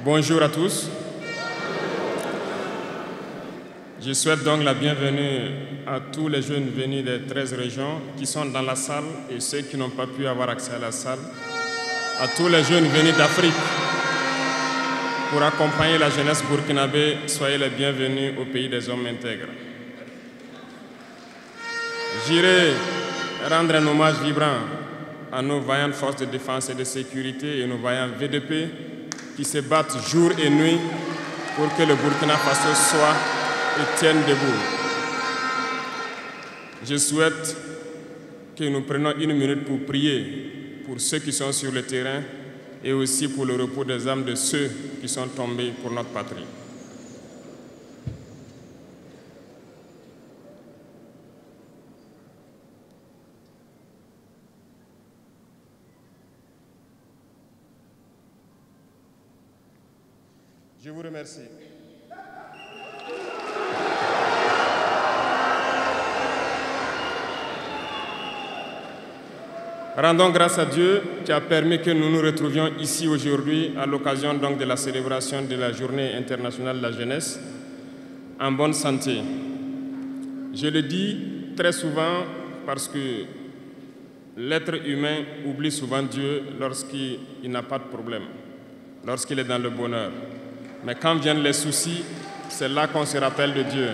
Bonjour à tous. Je souhaite donc la bienvenue à tous les jeunes venus des 13 régions qui sont dans la salle et ceux qui n'ont pas pu avoir accès à la salle. À tous les jeunes venus d'Afrique pour accompagner la jeunesse burkinabé, soyez les bienvenus au pays des hommes intègres. J'irai rendre un hommage vibrant à nos vaillantes forces de défense et de sécurité et nos vaillants VDP qui se battent jour et nuit pour que le Burkina Faso soit et tienne debout. Je souhaite que nous prenions une minute pour prier pour ceux qui sont sur le terrain et aussi pour le repos des âmes de ceux qui sont tombés pour notre patrie. Je vous remercie. Rendons grâce à Dieu qui a permis que nous nous retrouvions ici aujourd'hui à l'occasion donc de la célébration de la Journée internationale de la jeunesse en bonne santé. Je le dis très souvent parce que l'être humain oublie souvent Dieu lorsqu'il n'a pas de problème, lorsqu'il est dans le bonheur. Mais quand viennent les soucis, c'est là qu'on se rappelle de Dieu.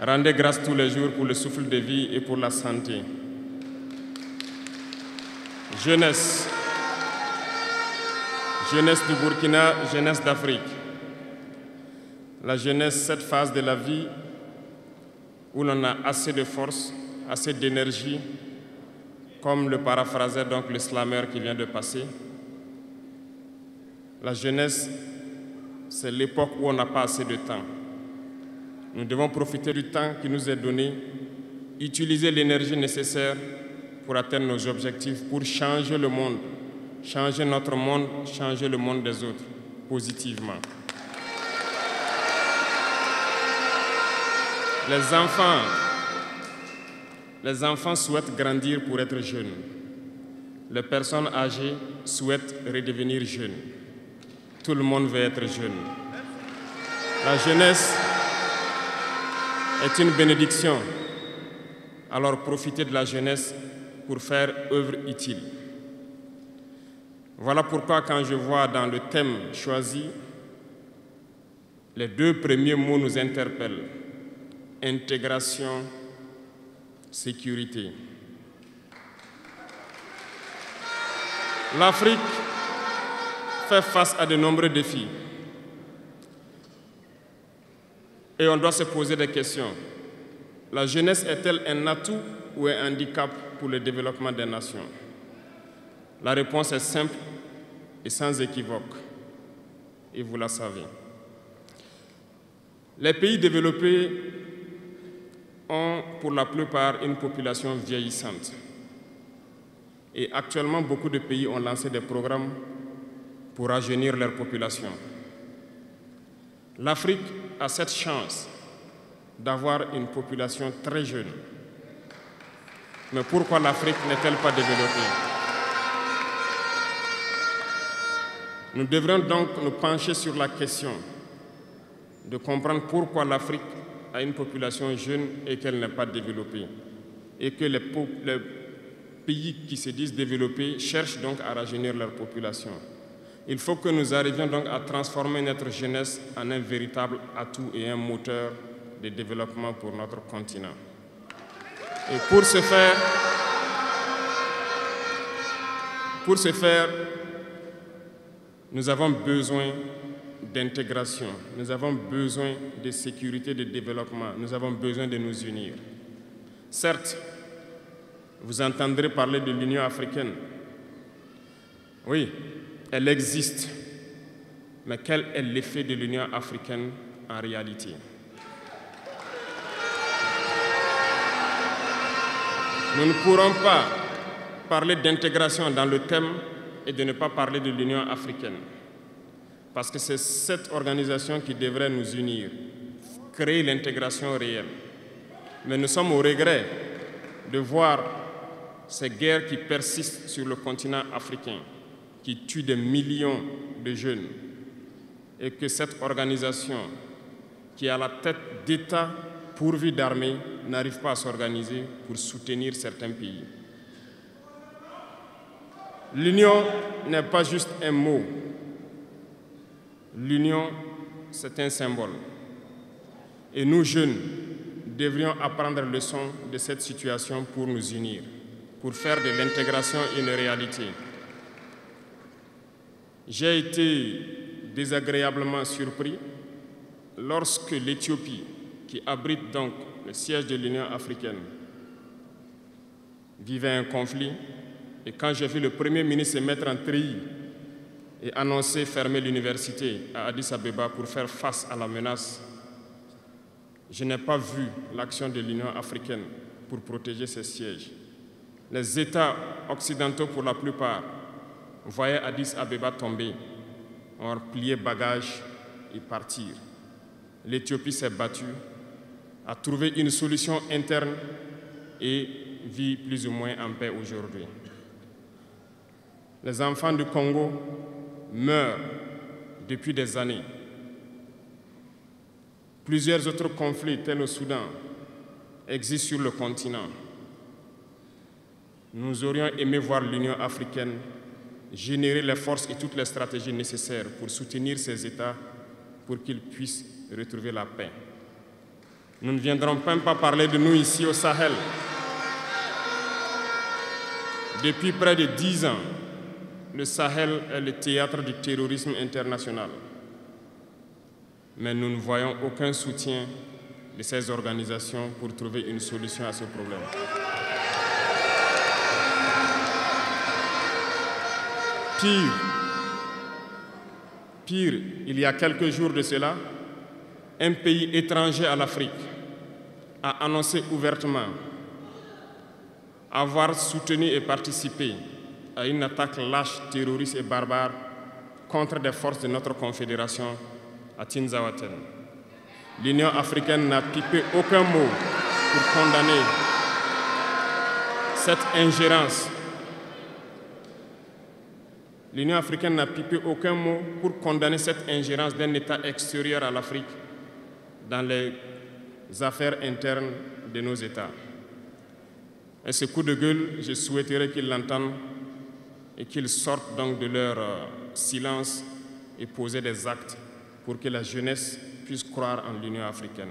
Rendez grâce tous les jours pour le souffle de vie et pour la santé. Jeunesse. Jeunesse du Burkina, jeunesse d'Afrique. La jeunesse, cette phase de la vie où l'on a assez de force, assez d'énergie, comme le paraphrasait donc le slammer qui vient de passer. La jeunesse, c'est l'époque où on n'a pas assez de temps. Nous devons profiter du temps qui nous est donné, utiliser l'énergie nécessaire pour atteindre nos objectifs, pour changer le monde, changer notre monde, changer le monde des autres, positivement. Les enfants souhaitent grandir pour être jeunes. Les personnes âgées souhaitent redevenir jeunes. Tout le monde veut être jeune. La jeunesse est une bénédiction. Alors profitez de la jeunesse pour faire œuvre utile. Voilà pourquoi quand je vois dans le thème choisi, les deux premiers mots nous interpellent. Intégration, sécurité. L'Afrique fait face à de nombreux défis. Et on doit se poser des questions. La jeunesse est-elle un atout ou un handicap pour le développement des nations? La réponse est simple et sans équivoque. Et vous la savez. Les pays développés ont pour la plupart une population vieillissante. Et actuellement, beaucoup de pays ont lancé des programmes pour rajeunir leur population. L'Afrique a cette chance d'avoir une population très jeune. Mais pourquoi l'Afrique n'est-elle pas développée? Nous devrions donc nous pencher sur la question de comprendre pourquoi l'Afrique a une population jeune et qu'elle n'est pas développée. Et que les pays qui se disent développés cherchent donc à rajeunir leur population. Il faut que nous arrivions donc à transformer notre jeunesse en un véritable atout et un moteur de développement pour notre continent. Et pour ce faire, nous avons besoin d'intégration, nous avons besoin de sécurité, de développement, nous avons besoin de nous unir. Certes, vous entendrez parler de l'Union africaine. Oui, elle existe. Mais quel est l'effet de l'Union africaine en réalité? Nous ne pourrons pas parler d'intégration dans le thème et de ne pas parler de l'Union africaine. Parce que c'est cette organisation qui devrait nous unir, créer l'intégration réelle. Mais nous sommes au regret de voir ces guerres qui persistent sur le continent africain, qui tue des millions de jeunes et que cette organisation, qui est à la tête d'États pourvus d'armées, n'arrive pas à s'organiser pour soutenir certains pays. L'union n'est pas juste un mot. L'union, c'est un symbole. Et nous, jeunes, devrions apprendre leçon de cette situation pour nous unir, pour faire de l'intégration une réalité. J'ai été désagréablement surpris lorsque l'Éthiopie, qui abrite donc le siège de l'Union africaine, vivait un conflit. Et quand j'ai vu le Premier ministre se mettre en treillis et annoncer fermer l'université à Addis Abeba pour faire face à la menace, je n'ai pas vu l'action de l'Union africaine pour protéger ses sièges. Les États occidentaux, pour la plupart, voyaient Addis Abeba tomber, ont plié bagages et partir. L'Éthiopie s'est battue, a trouvé une solution interne et vit plus ou moins en paix aujourd'hui. Les enfants du Congo meurent depuis des années. Plusieurs autres conflits, tels au Soudan, existent sur le continent. Nous aurions aimé voir l'Union africaine générer les forces et toutes les stratégies nécessaires pour soutenir ces États pour qu'ils puissent retrouver la paix. Nous ne viendrons même pas parler de nous ici au Sahel. Depuis près de 10 ans, le Sahel est le théâtre du terrorisme international. Mais nous ne voyons aucun soutien de ces organisations pour trouver une solution à ce problème. Pire, il y a quelques jours de cela, un pays étranger à l'Afrique a annoncé ouvertement avoir soutenu et participé à une attaque lâche, terroriste et barbare contre des forces de notre confédération à Tinzaouaten. L'Union africaine n'a pipé aucun mot pour condamner cette ingérence. L'Union africaine n'a pipé aucun mot pour condamner cette ingérence d'un État extérieur à l'Afrique dans les affaires internes de nos États. Et ce coup de gueule, je souhaiterais qu'ils l'entendent et qu'ils sortent donc de leur silence et poser des actes pour que la jeunesse puisse croire en l'Union africaine.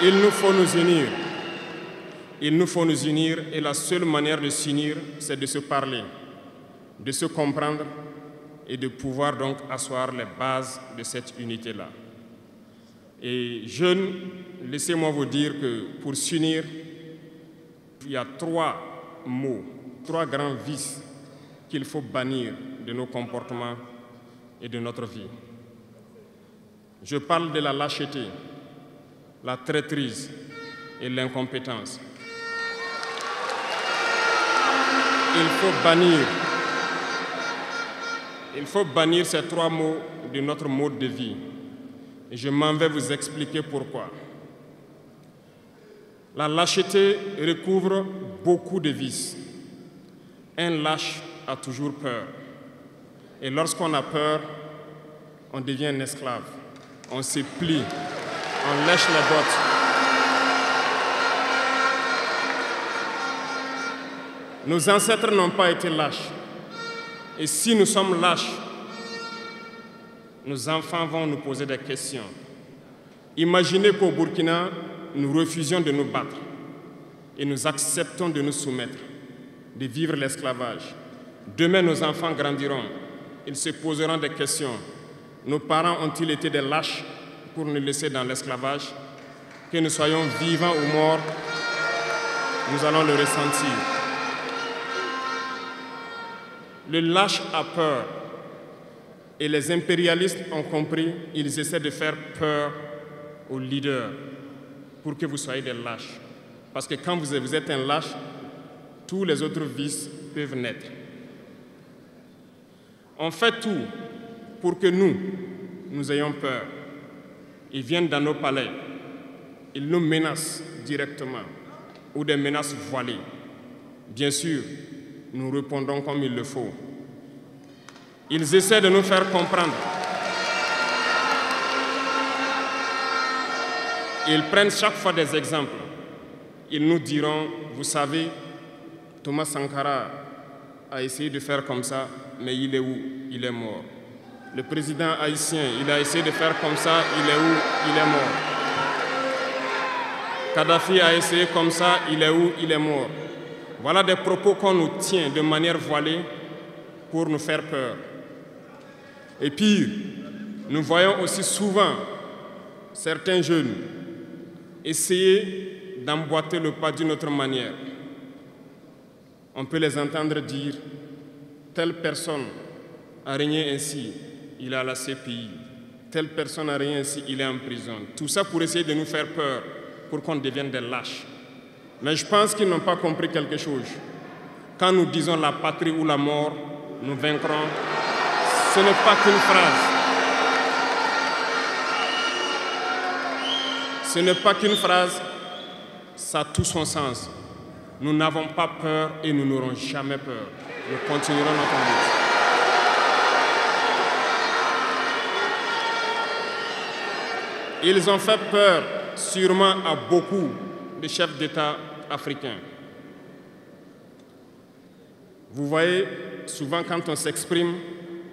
Il nous faut nous unir. Il nous faut nous unir et la seule manière de s'unir, c'est de se parler, de se comprendre et de pouvoir donc asseoir les bases de cette unité-là. Et jeunes, laissez-moi vous dire que pour s'unir, il y a 3 mots, 3 grands vices qu'il faut bannir de nos comportements et de notre vie. Je parle de la lâcheté, la traîtrise et l'incompétence. Il faut bannir ces 3 mots de notre mode de vie. Et je m'en vais vous expliquer pourquoi. La lâcheté recouvre beaucoup de vices. Un lâche a toujours peur. Et lorsqu'on a peur, on devient un esclave. On se plie, on lèche les bottes. Nos ancêtres n'ont pas été lâches. Et si nous sommes lâches, nos enfants vont nous poser des questions. Imaginez qu'au Burkina, nous refusions de nous battre et nous acceptons de nous soumettre, de vivre l'esclavage. Demain, nos enfants grandiront. Ils se poseront des questions. Nos parents ont-ils été des lâches pour nous laisser dans l'esclavage? Que nous soyons vivants ou morts, nous allons le ressentir. Le lâche a peur. Et les impérialistes ont compris, ils essaient de faire peur aux leaders pour que vous soyez des lâches. Parce que quand vous êtes un lâche, tous les autres vices peuvent naître. On fait tout pour que nous ayons peur. Ils viennent dans nos palais, ils nous menacent directement ou des menaces voilées. Bien sûr, nous répondons comme il le faut. Ils essaient de nous faire comprendre. Ils prennent chaque fois des exemples. Ils nous diront, vous savez, Thomas Sankara a essayé de faire comme ça, mais il est où? Il est mort. Le président haïtien, il a essayé de faire comme ça, il est où? Il est mort. Kadhafi a essayé comme ça, il est où? Il est mort. Voilà des propos qu'on nous tient de manière voilée pour nous faire peur. Et pire, nous voyons aussi souvent certains jeunes essayer d'emboîter le pas d'une autre manière. On peut les entendre dire « telle personne a régné ainsi, il est à la CPI. Telle personne a régné ainsi, il est en prison. » Tout ça pour essayer de nous faire peur, pour qu'on devienne des lâches. Mais je pense qu'ils n'ont pas compris quelque chose. Quand nous disons la patrie ou la mort, nous vaincrons, ce n'est pas qu'une phrase. Ce n'est pas qu'une phrase, ça a tout son sens. Nous n'avons pas peur et nous n'aurons jamais peur. Nous continuerons notre lutte. Ils ont fait peur sûrement à beaucoup de chefs d'État africains. Vous voyez, souvent quand on s'exprime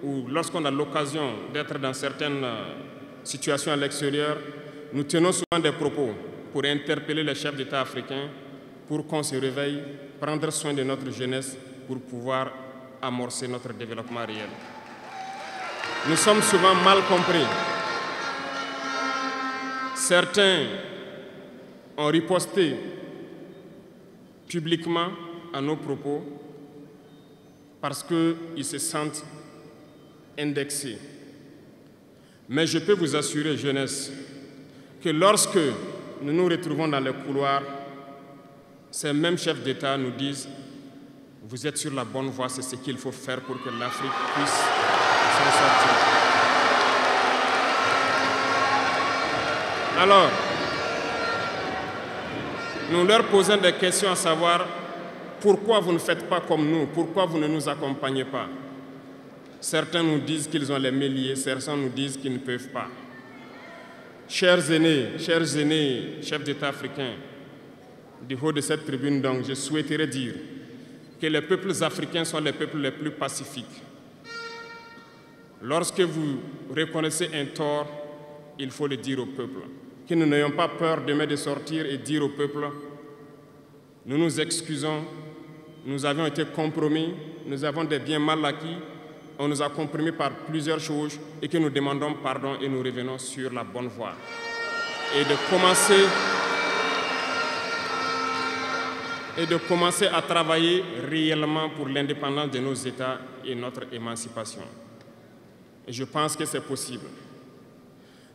ou lorsqu'on a l'occasion d'être dans certaines situations à l'extérieur, nous tenons souvent des propos pour interpeller les chefs d'État africains pour qu'on se réveille, prendre soin de notre jeunesse pour pouvoir amorcer notre développement réel. Nous sommes souvent mal compris. Certains ont riposté publiquement à nos propos parce qu'ils se sentent indexés. Mais je peux vous assurer, jeunesse, que lorsque nous nous retrouvons dans les couloirs, ces mêmes chefs d'État nous disent « Vous êtes sur la bonne voie, c'est ce qu'il faut faire pour que l'Afrique puisse s'en sortir. » Alors, nous leur posons des questions à savoir pourquoi vous ne faites pas comme nous, pourquoi vous ne nous accompagnez pas. Certains nous disent qu'ils ont les méliers, certains nous disent qu'ils ne peuvent pas. Chers aînés, chefs d'État africains, du haut de cette tribune, donc, je souhaiterais dire que les peuples africains sont les peuples les plus pacifiques. Lorsque vous reconnaissez un tort, il faut le dire au peuple. Que nous n'ayons pas peur demain de sortir et dire au peuple, nous nous excusons, nous avions été compromis, nous avons des biens mal acquis, on nous a compromis par plusieurs choses et que nous demandons pardon et nous revenons sur la bonne voie. Et de commencer à travailler réellement pour l'indépendance de nos États et notre émancipation. Et je pense que c'est possible.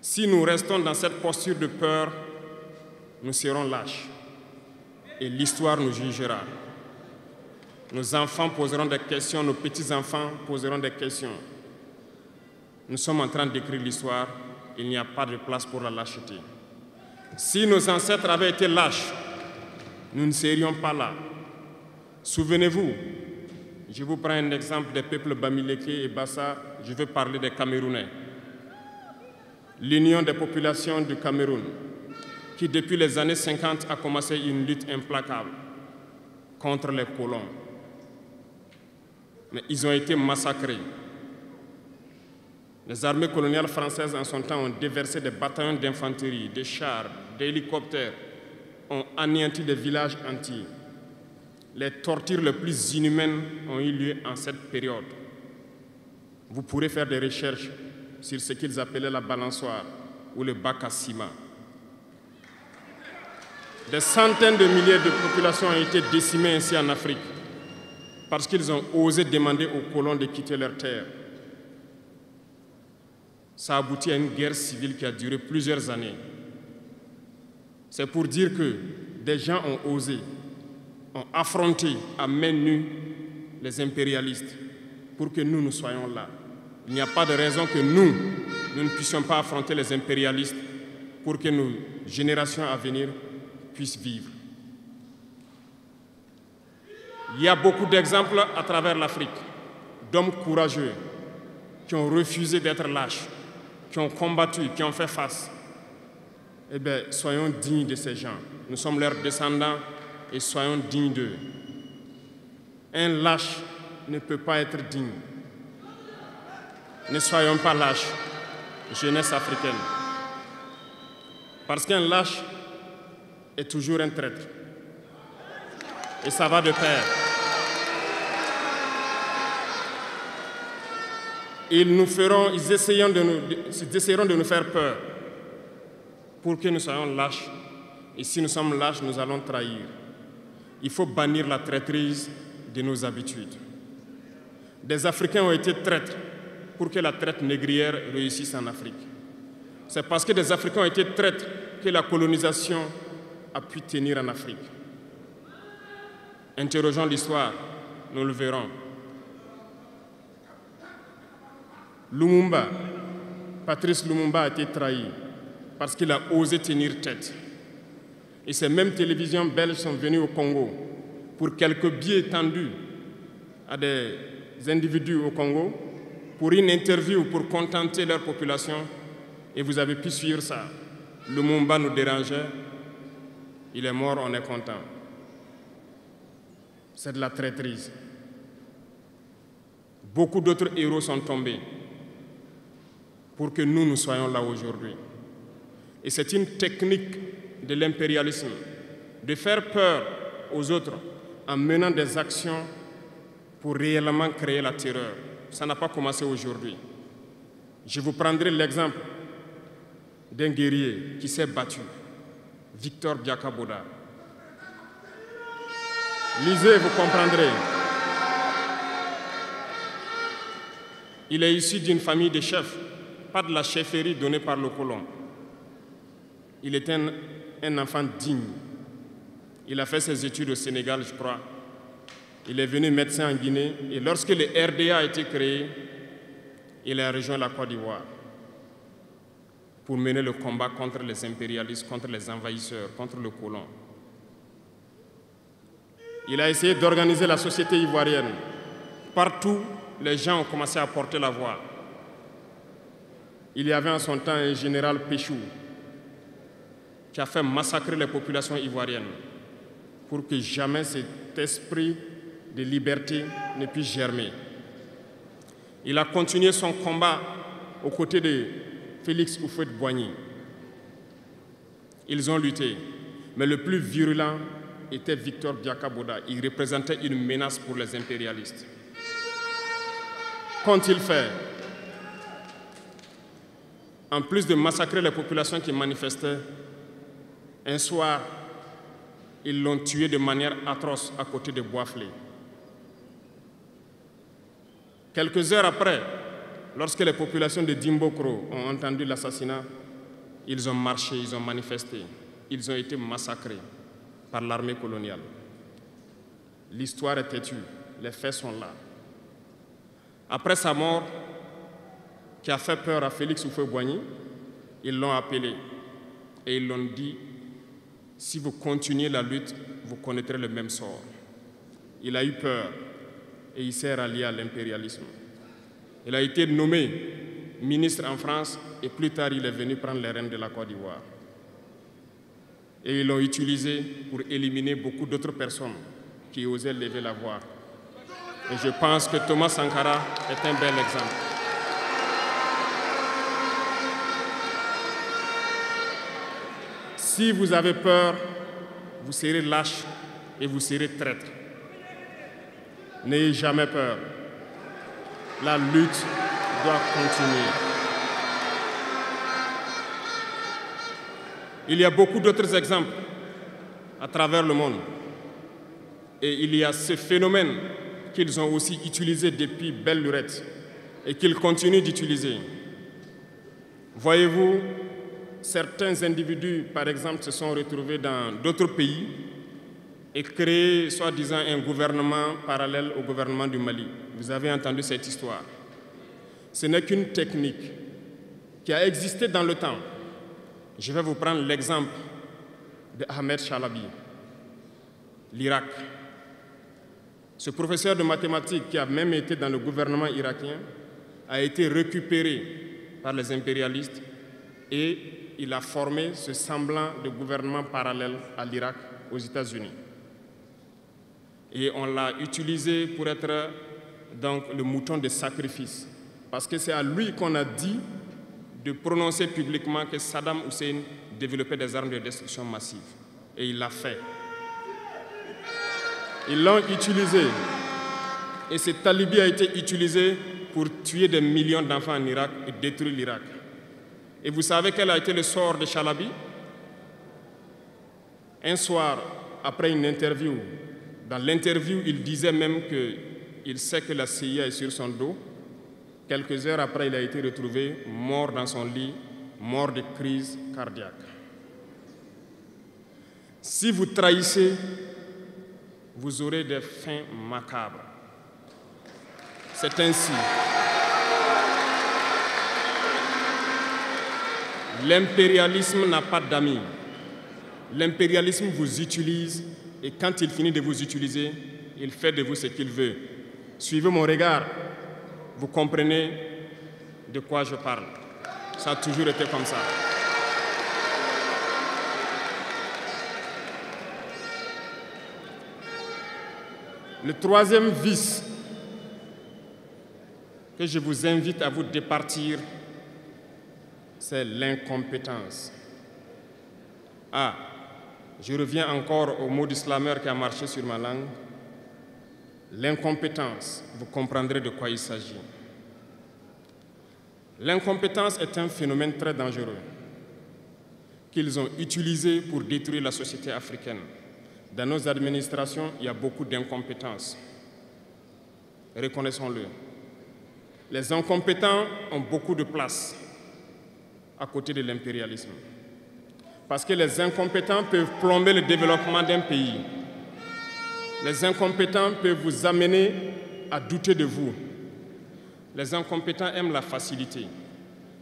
Si nous restons dans cette posture de peur, nous serons lâches et l'histoire nous jugera. Nos enfants poseront des questions, nos petits-enfants poseront des questions. Nous sommes en train d'écrire l'histoire, il n'y a pas de place pour la lâcheté. Si nos ancêtres avaient été lâches, nous ne serions pas là. Souvenez-vous, je vous prends un exemple des peuples Bamileke et Bassa, je veux parler des Camerounais. L'Union des populations du Cameroun, qui depuis les années 50 a commencé une lutte implacable contre les colons. Mais ils ont été massacrés. Les armées coloniales françaises en son temps ont déversé des bataillons d'infanterie, des chars, des hélicoptères, ont anéanti des villages entiers. Les tortures les plus inhumaines ont eu lieu en cette période. Vous pourrez faire des recherches sur ce qu'ils appelaient la balançoire ou le bac à ciment. Des centaines de milliers de populations ont été décimées ainsi en Afrique parce qu'ils ont osé demander aux colons de quitter leur terre. Ça a abouti à une guerre civile qui a duré plusieurs années. C'est pour dire que des gens ont osé, ont affronté à main nue les impérialistes pour que nous soyons là. Il n'y a pas de raison que nous ne puissions pas affronter les impérialistes pour que nos générations à venir puissent vivre. Il y a beaucoup d'exemples à travers l'Afrique d'hommes courageux qui ont refusé d'être lâches, qui ont combattu, qui ont fait face. Eh bien, soyons dignes de ces gens. Nous sommes leurs descendants et soyons dignes d'eux. Un lâche ne peut pas être digne. Ne soyons pas lâches, jeunesse africaine. Parce qu'un lâche est toujours un traître. Et ça va de pair. Ils essaieront de nous faire peur pour que nous soyons lâches. Et si nous sommes lâches, nous allons trahir. Il faut bannir la traîtrise de nos habitudes. Des Africains ont été traîtres pour que la traite négrière réussisse en Afrique. C'est parce que des Africains ont été traîtres que la colonisation a pu tenir en Afrique. Interrogeons l'histoire, nous le verrons. Lumumba, Patrice Lumumba a été trahi parce qu'il a osé tenir tête. Et ces mêmes télévisions belges sont venues au Congo pour quelques billets tendus à des individus au Congo pour une interview pour contenter leur population. Et vous avez pu suivre ça. Lumumba nous dérangeait. Il est mort, on est content. C'est de la traîtrise. Beaucoup d'autres héros sont tombés pour que nous soyons là aujourd'hui. Et c'est une technique de l'impérialisme, de faire peur aux autres en menant des actions pour réellement créer la terreur. Ça n'a pas commencé aujourd'hui. Je vous prendrai l'exemple d'un guerrier qui s'est battu, Victor Biakaboda. Lisez, vous comprendrez. Il est issu d'une famille de chefs, pas de la chefferie donnée par le colon. Il était un enfant digne. Il a fait ses études au Sénégal, je crois. Il est venu médecin en Guinée et lorsque le RDA a été créé, il a rejoint la Côte d'Ivoire pour mener le combat contre les impérialistes, contre les envahisseurs, contre le colon. Il a essayé d'organiser la société ivoirienne. Partout, les gens ont commencé à porter la voix. Il y avait en son temps un général Péchou qui a fait massacrer les populations ivoiriennes pour que jamais cet esprit de liberté ne puisse germer. Il a continué son combat aux côtés de Félix Houphouët-Boigny. Ils ont lutté, mais le plus virulent était Victor Biakaboda. Il représentait une menace pour les impérialistes. Qu'ont-ils fait? En plus de massacrer les populations qui manifestaient, un soir, ils l'ont tué de manière atroce à côté de Boisflé. Quelques heures après, lorsque les populations de Dimbokro ont entendu l'assassinat, ils ont marché, ils ont manifesté, ils ont été massacrés par l'armée coloniale. L'histoire est têtue, les faits sont là. Après sa mort, qui a fait peur à Félix Houphouët-Boigny, ils l'ont appelé et ils l'ont dit: si vous continuez la lutte, vous connaîtrez le même sort. Il a eu peur et il s'est rallié à l'impérialisme. Il a été nommé ministre en France et plus tard il est venu prendre les rênes de la Côte d'Ivoire. Et ils l'ont utilisé pour éliminer beaucoup d'autres personnes qui osaient lever la voix. Et je pense que Thomas Sankara est un bel exemple. Si vous avez peur, vous serez lâche et vous serez traître. N'ayez jamais peur. La lutte doit continuer. Il y a beaucoup d'autres exemples à travers le monde. Et il y a ce phénomène qu'ils ont aussi utilisé depuis belle lurette et qu'ils continuent d'utiliser. Voyez-vous, certains individus, par exemple, se sont retrouvés dans d'autres pays et créé, soi-disant, un gouvernement parallèle au gouvernement du Mali. Vous avez entendu cette histoire. Ce n'est qu'une technique qui a existé dans le temps. Je vais vous prendre l'exemple de Ahmed Chalabi, l'Irak. Ce professeur de mathématiques, qui a même été dans le gouvernement irakien, a été récupéré par les impérialistes et il a formé ce semblant de gouvernement parallèle à l'Irak, aux États-Unis. Et on l'a utilisé pour être donc le mouton de sacrifice, parce que c'est à lui qu'on a dit de prononcer publiquement que Saddam Hussein développait des armes de destruction massive. Et il l'a fait. Ils l'ont utilisé. Et cet alibi a été utilisé pour tuer des millions d'enfants en Irak et détruire l'Irak. Et vous savez quel a été le sort de Chalabi? Un soir, après une interview, dans l'interview, il disait même qu'il sait que la CIA est sur son dos. Quelques heures après, il a été retrouvé mort dans son lit, mort de crise cardiaque. Si vous trahissez, vous aurez des fins macabres. C'est ainsi. L'impérialisme n'a pas d'amis. L'impérialisme vous utilise et quand il finit de vous utiliser, il fait de vous ce qu'il veut. Suivez mon regard, vous comprenez de quoi je parle. Ça a toujours été comme ça. Le troisième vice que je vous invite à vous départir, c'est l'incompétence. Ah, je reviens encore au mot du slammer qui a marché sur ma langue. L'incompétence, vous comprendrez de quoi il s'agit. L'incompétence est un phénomène très dangereux qu'ils ont utilisé pour détruire la société africaine. Dans nos administrations, il y a beaucoup d'incompétence. Reconnaissons-le. Les incompétents ont beaucoup de place à côté de l'impérialisme. Parce que les incompétents peuvent plomber le développement d'un pays. Les incompétents peuvent vous amener à douter de vous. Les incompétents aiment la facilité.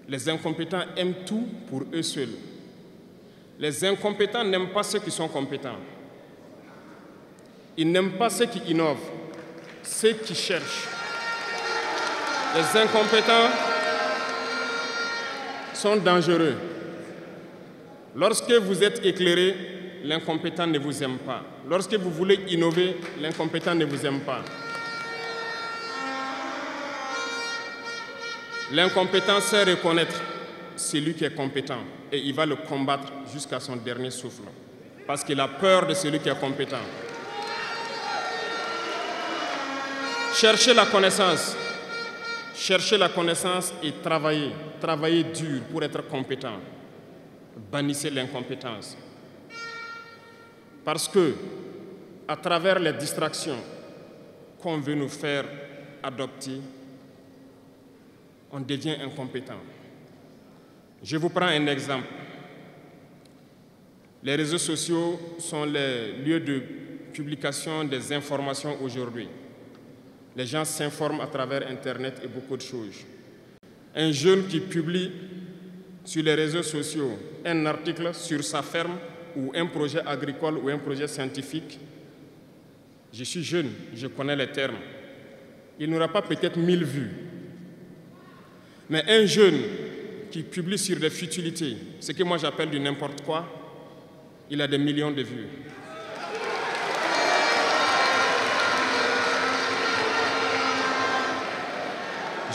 Les incompétents aiment tout pour eux seuls. Les incompétents n'aiment pas ceux qui sont compétents. Ils n'aiment pas ceux qui innovent, ceux qui cherchent. Les incompétents sont dangereux. Lorsque vous êtes éclairé, l'incompétent ne vous aime pas. Lorsque vous voulez innover, l'incompétent ne vous aime pas. L'incompétent sait reconnaître celui qui est compétent et il va le combattre jusqu'à son dernier souffle parce qu'il a peur de celui qui est compétent. Cherchez la connaissance. Cherchez la connaissance et travaillez. Travaillez dur pour être compétent. Bannissez l'incompétence. Parce que, à travers les distractions qu'on veut nous faire adopter, on devient incompétent. Je vous prends un exemple. Les réseaux sociaux sont les lieux de publication des informations aujourd'hui. Les gens s'informent à travers Internet et beaucoup de choses. Un jeune qui publie sur les réseaux sociaux un article sur sa ferme ou un projet agricole ou un projet scientifique, je suis jeune, je connais les termes. Il n'aura pas peut-être 1000 vues. Mais un jeune qui publie sur des futilités, ce que moi j'appelle du n'importe quoi, il a des millions de vues.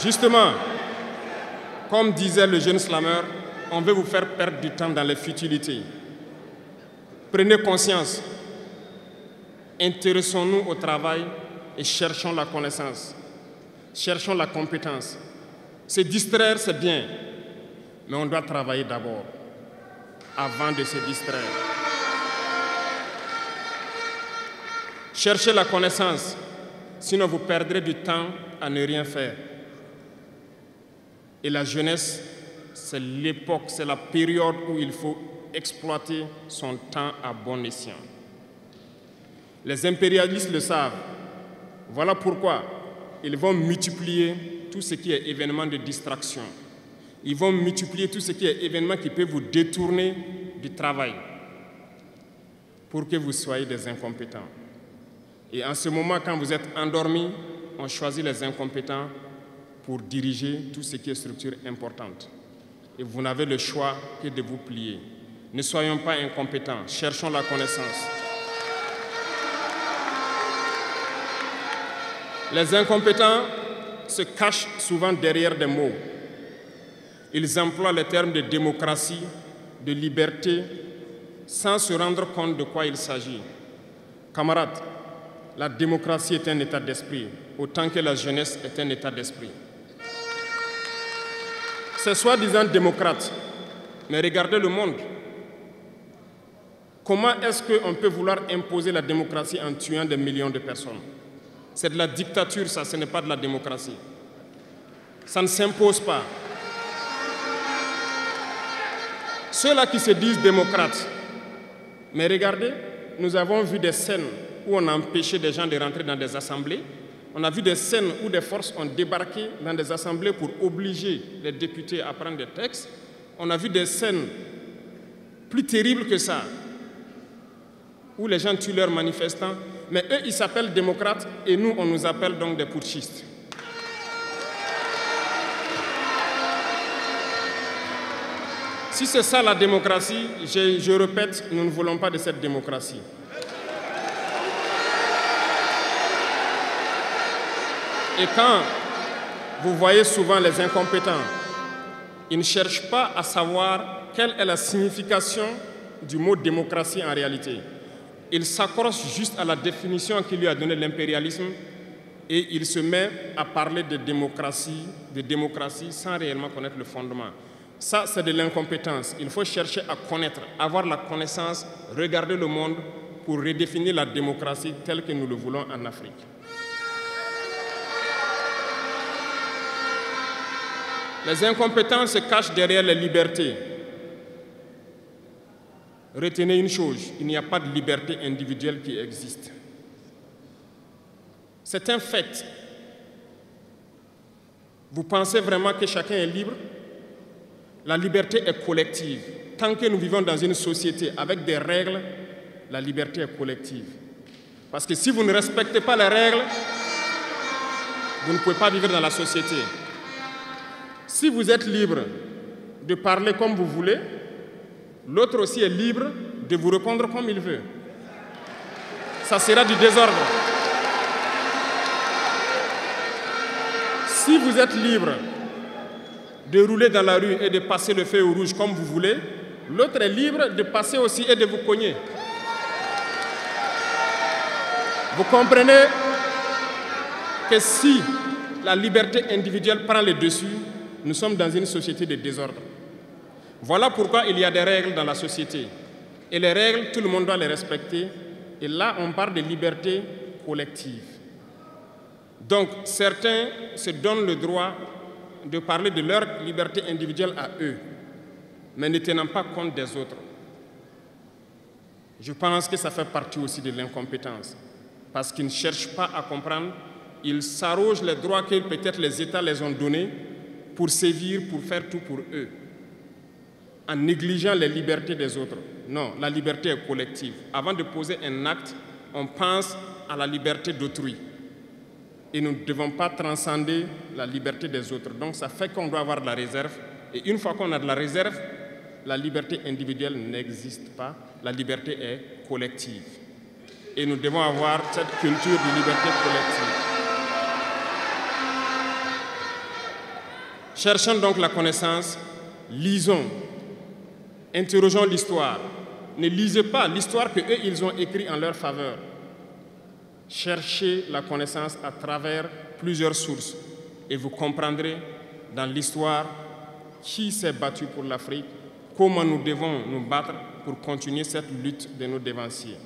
Justement, comme disait le jeune slammer, on veut vous faire perdre du temps dans les futilités. Prenez conscience, intéressons-nous au travail et cherchons la connaissance, cherchons la compétence. Se distraire, c'est bien, mais on doit travailler d'abord, avant de se distraire. Cherchez la connaissance, sinon vous perdrez du temps à ne rien faire. Et la jeunesse, c'est l'époque, c'est la période où il faut exploiter son temps à bon escient. Les impérialistes le savent. Voilà pourquoi ils vont multiplier tout ce qui est événement de distraction. Ils vont multiplier tout ce qui est événement qui peut vous détourner du travail pour que vous soyez des incompétents. Et en ce moment, quand vous êtes endormis, on choisit les incompétents pour diriger tout ce qui est structure importante. Et vous n'avez le choix que de vous plier. Ne soyons pas incompétents, cherchons la connaissance. Les incompétents se cachent souvent derrière des mots. Ils emploient les termes de démocratie, de liberté, sans se rendre compte de quoi il s'agit. Camarades, la démocratie est un état d'esprit, autant que la jeunesse est un état d'esprit. C'est soi-disant démocrate, mais regardez le monde. Comment est-ce qu'on peut vouloir imposer la démocratie en tuant des millions de personnes? C'est de la dictature, ça, ce n'est pas de la démocratie. Ça ne s'impose pas. Ceux-là qui se disent démocrates, mais regardez, nous avons vu des scènes où on a empêché des gens de rentrer dans des assemblées. On a vu des scènes où des forces ont débarqué dans des assemblées pour obliger les députés à prendre des textes. On a vu des scènes plus terribles que ça, où les gens tuent leurs manifestants. Mais eux, ils s'appellent démocrates et nous, on nous appelle donc des putschistes. Si c'est ça la démocratie, je répète, nous ne voulons pas de cette démocratie. Et quand vous voyez souvent les incompétents, ils ne cherchent pas à savoir quelle est la signification du mot démocratie en réalité. Ils s'accrochent juste à la définition qu'il lui a donnée l'impérialisme et il se met à parler de démocratie sans réellement connaître le fondement. Ça, c'est de l'incompétence. Il faut chercher à connaître, avoir la connaissance, regarder le monde pour redéfinir la démocratie telle que nous le voulons en Afrique. Les incompétents se cachent derrière les libertés. Retenez une chose, il n'y a pas de liberté individuelle qui existe. C'est un fait. Vous pensez vraiment que chacun est libre? La liberté est collective. Tant que nous vivons dans une société avec des règles, la liberté est collective. Parce que si vous ne respectez pas les règles, vous ne pouvez pas vivre dans la société. Si vous êtes libre de parler comme vous voulez, l'autre aussi est libre de vous répondre comme il veut. Ça sera du désordre. Si vous êtes libre de rouler dans la rue et de passer le feu au rouge comme vous voulez, l'autre est libre de passer aussi et de vous cogner. Vous comprenez que si la liberté individuelle prend le dessus, nous sommes dans une société de désordre. Voilà pourquoi il y a des règles dans la société. Et les règles, tout le monde doit les respecter. Et là, on parle de liberté collective. Donc, certains se donnent le droit de parler de leur liberté individuelle à eux, mais ne tenant pas compte des autres. Je pense que ça fait partie aussi de l'incompétence, parce qu'ils ne cherchent pas à comprendre, ils s'arrogent les droits que peut-être les États les ont donnés pour sévir, pour faire tout pour eux, en négligeant les libertés des autres. Non, la liberté est collective. Avant de poser un acte, on pense à la liberté d'autrui. Et nous ne devons pas transcender la liberté des autres. Donc ça fait qu'on doit avoir de la réserve. Et une fois qu'on a de la réserve, la liberté individuelle n'existe pas. La liberté est collective. Et nous devons avoir cette culture de liberté collective. Cherchons donc la connaissance, lisons, interrogeons l'histoire. Ne lisez pas l'histoire qu'eux, ils ont écrite en leur faveur. Cherchez la connaissance à travers plusieurs sources et vous comprendrez dans l'histoire qui s'est battu pour l'Afrique, comment nous devons nous battre pour continuer cette lutte de nos dévanciers.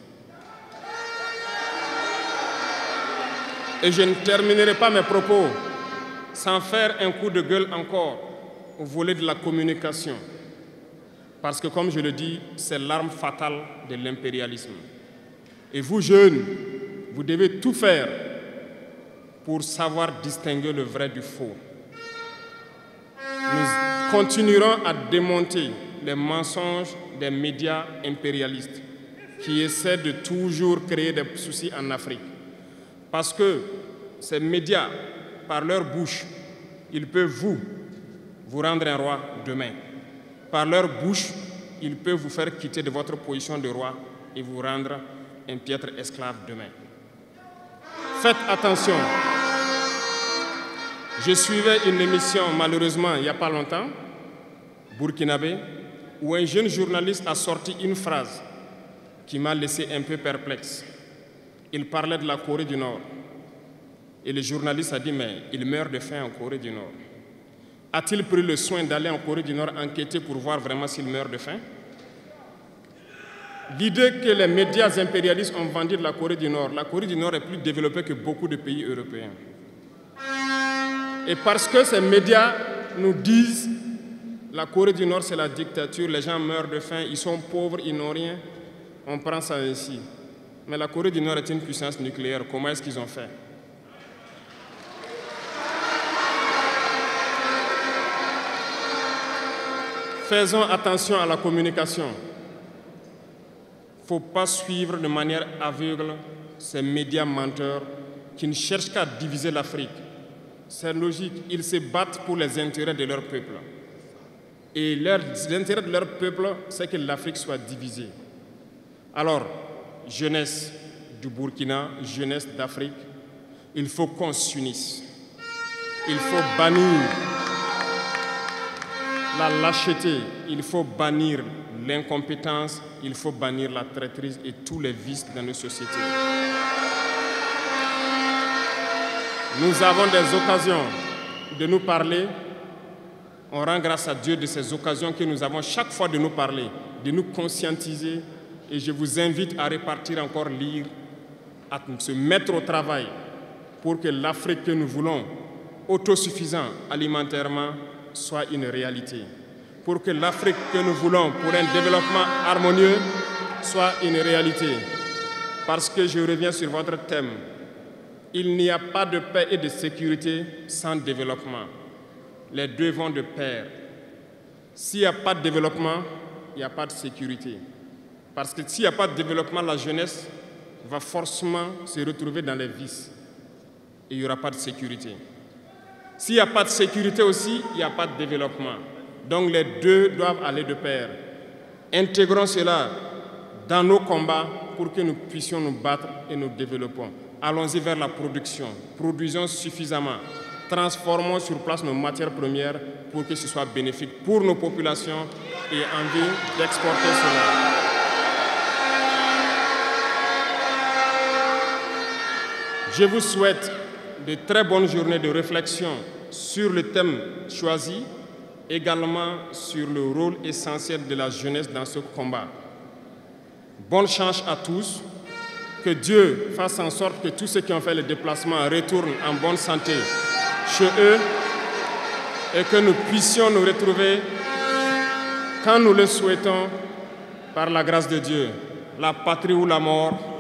Et je ne terminerai pas mes propos sans faire un coup de gueule encore au volet de la communication. Parce que, comme je le dis, c'est l'arme fatale de l'impérialisme. Et vous, jeunes, vous devez tout faire pour savoir distinguer le vrai du faux. Nous continuerons à démonter les mensonges des médias impérialistes qui essaient de toujours créer des soucis en Afrique. Parce que ces médias, par leur bouche, ils peuvent vous rendre un roi demain. Par leur bouche, ils peuvent vous faire quitter de votre position de roi et vous rendre un piètre esclave demain. Faites attention. Je suivais une émission, malheureusement, il n'y a pas longtemps, burkinabé, où un jeune journaliste a sorti une phrase qui m'a laissé un peu perplexe. Il parlait de la Corée du Nord. Et le journaliste a dit, mais il meurt de faim en Corée du Nord. A-t-il pris le soin d'aller en Corée du Nord enquêter pour voir vraiment s'il meurt de faim? L'idée que les médias impérialistes ont vendu de la Corée du Nord est plus développée que beaucoup de pays européens. Et parce que ces médias nous disent la Corée du Nord c'est la dictature, les gens meurent de faim, ils sont pauvres, ils n'ont rien, on prend ça ainsi. Mais la Corée du Nord est une puissance nucléaire, comment est-ce qu'ils ont fait? Faisons attention à la communication. Il ne faut pas suivre de manière aveugle ces médias menteurs qui ne cherchent qu'à diviser l'Afrique. C'est logique, ils se battent pour les intérêts de leur peuple. Et l'intérêt de leur peuple, c'est que l'Afrique soit divisée. Alors, jeunesse du Burkina, jeunesse d'Afrique, il faut qu'on s'unisse. Il faut bannir la lâcheté, il faut bannir l'incompétence, il faut bannir la traîtrise et tous les vices dans nos sociétés. Nous avons des occasions de nous parler. On rend grâce à Dieu de ces occasions que nous avons chaque fois de nous parler, de nous conscientiser. Et je vous invite à repartir encore lire, à se mettre au travail pour que l'Afrique que nous voulons, autosuffisante alimentairement, soit une réalité. Pour que l'Afrique que nous voulons pour un développement harmonieux soit une réalité. Parce que je reviens sur votre thème. Il n'y a pas de paix et de sécurité sans développement. Les deux vont de pair. S'il n'y a pas de développement, il n'y a pas de sécurité. Parce que s'il n'y a pas de développement, la jeunesse va forcément se retrouver dans les vices. Et il n'y aura pas de sécurité. S'il n'y a pas de sécurité aussi, il n'y a pas de développement. Donc les deux doivent aller de pair. Intégrons cela dans nos combats pour que nous puissions nous battre et nous développons. Allons-y vers la production. Produisons suffisamment. Transformons sur place nos matières premières pour que ce soit bénéfique pour nos populations et envie d'exporter cela. Je vous souhaite de très bonnes journées de réflexion sur le thème choisi, également sur le rôle essentiel de la jeunesse dans ce combat. Bonne chance à tous, que Dieu fasse en sorte que tous ceux qui ont fait le déplacement retournent en bonne santé chez eux et que nous puissions nous retrouver quand nous le souhaitons par la grâce de Dieu. La patrie ou la mort.